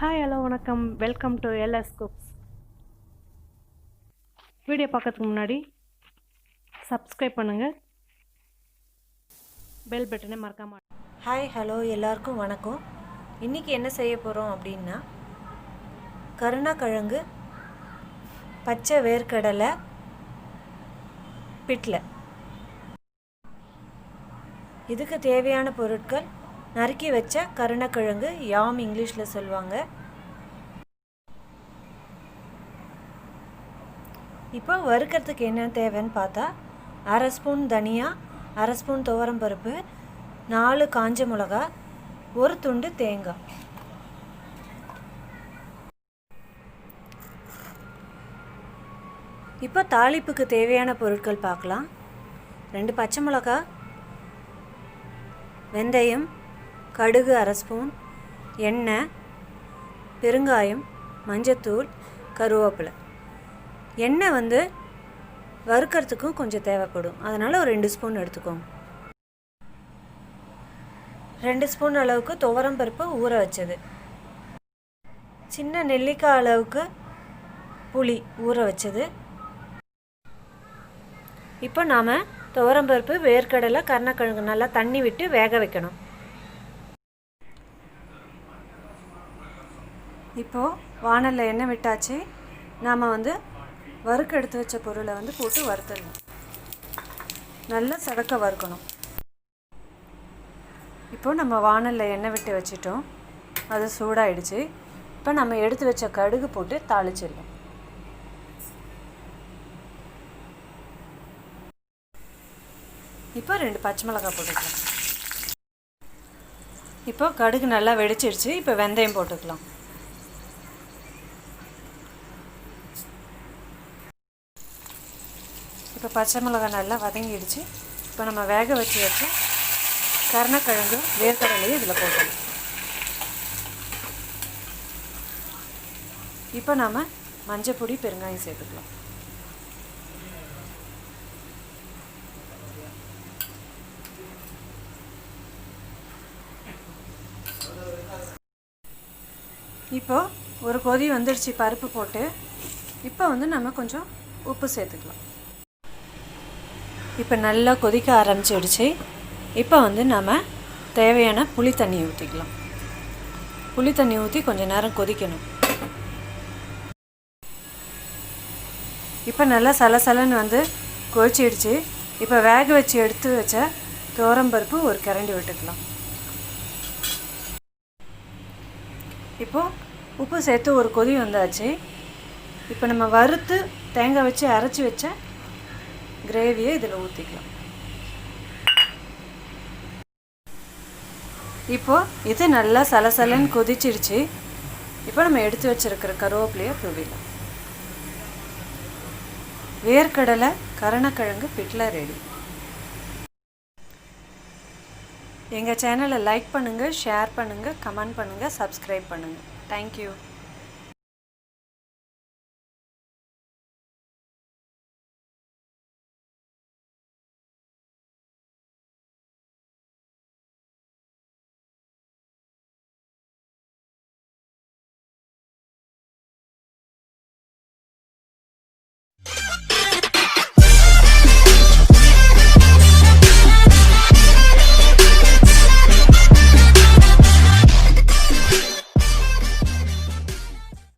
Hi hello வணக்கம், welcome to LS cooks. Video பார்க்கறதுக்கு முன்னாடி சப்ஸ்கிரைப் பண்ணுங்கள், பெல் பட்டனை மறக்காம. ஹாய் ஹலோ எல்லாருக்கும் வணக்கம். இன்றைக்கி என்ன செய்ய போகிறோம் அப்படின்னா, கருணக்கிழங்கு, பச்சை வேர்க்கடலை, பிட்லை. இதுக்கு தேவையான பொருட்கள்: நறுக்கி வச்ச கருணக்கிழங்கு, யாம் இங்கிலீஷில் சொல்லுவாங்க. இப்போ வறுக்கிறதுக்கு என்ன தேவைன்னு பார்த்தா, அரை ஸ்பூன் தனியா, அரை ஸ்பூன் துவரம்பருப்பு, 4 காஞ்ச மிளகா, ஒரு துண்டு தேங்காய். இப்போ தாளிப்புக்கு தேவையான பொருட்கள் பார்க்கலாம். 2 பச்சை மிளகா, வெந்தயம், கடுகு அரை ஸ்பூன், எண்ணெய், பெருங்காயம், மஞ்சத்தூள், கருவேப்பிலை. எண்ணெய் வறுக்கிறதுக்கும் கொஞ்சம் தேவைப்படும், அதனால் ஒரு 2 ஸ்பூன் எடுத்துக்கோங்க. 2 ஸ்பூன் அளவுக்கு துவரம்பருப்பு ஊற வச்சது, சின்ன நெல்லிக்காய் அளவுக்கு புளி ஊற வச்சது. இப்போ நாம் துவரம்பருப்பு, வேர்க்கடலை, கருணக்கிழங்கு நல்லா தண்ணி விட்டு வேக வைக்கணும். இப்போது வானலில் எண்ணெய் விட்டாச்சு. நாம் வறுக்க எடுத்து வச்ச பொருளை போட்டு வறுத்துடணும். நல்லா சதக்க வறுக்கணும். இப்போது நம்ம வானலில் எண்ணெய் விட்டு வச்சிட்டோம், அது சூடாயிடுச்சு. இப்போ நம்ம எடுத்து வச்ச கடுகு போட்டு தாளிச்சிடலாம். இப்போ 2 பச்சை மிளகாய் போட்டுக்கலாம். இப்போ கடுகு நல்லா வெடிச்சிடுச்சு. இப்போ வெந்தயம் போட்டுக்கலாம். இப்போ பச்சை மிளகாய் நல்லா வதங்கிடுச்சு. இப்போ நம்ம வேக வச்சு கருணக்கிழங்கு, வேர்க்கடலையும் இதில் போட்டோம். இப்போ நாம் மஞ்சள் பொடி, பெருங்காயம் சேர்த்துக்கலாம். இப்போது ஒரு கொதி வந்துடுச்சு பருப்பு போட்டு. இப்போ நம்ம கொஞ்சம் உப்பு சேர்த்துக்கலாம். இப்போ நல்லா கொதிக்க ஆரம்பிச்சிடுச்சு. இப்போ நம்ம தேவையான புளி தண்ணி ஊற்றிக்கலாம். புளி தண்ணி ஊற்றி கொஞ்சம் நேரம் கொதிக்கணும். இப்போ நல்லா சலசலன்னு கொதிச்சிடுச்சு. இப்போ வேக வச்சு எடுத்து வச்ச துவரம்பருப்பு ஒரு கரண்டி விட்டுக்கலாம். இப்போது உப்பு சேர்த்து ஒரு கொதி வந்தாச்சு. இப்போ நம்ம வறுத்து தேங்காய் வச்சு அரைச்சி வச்ச கிரேவியை இதில் ஊற்றிக்கலாம். இப்போது இது நல்லா சலசலன்னு கொதிச்சிடுச்சு. இப்போ நம்ம எடுத்து வச்சுருக்கிற கருவேப்பிலையை தூவிடலாம். வேர்க்கடலை, கருணக்கிழங்கு, பிட்லை ரெடி. எங்கள் சேனலை லைக் பண்ணுங்கள், ஷேர் பண்ணுங்கள், கமெண்ட் பண்ணுங்கள், சப்ஸ்கிரைப் பண்ணுங்கள். தேங்க்யூ.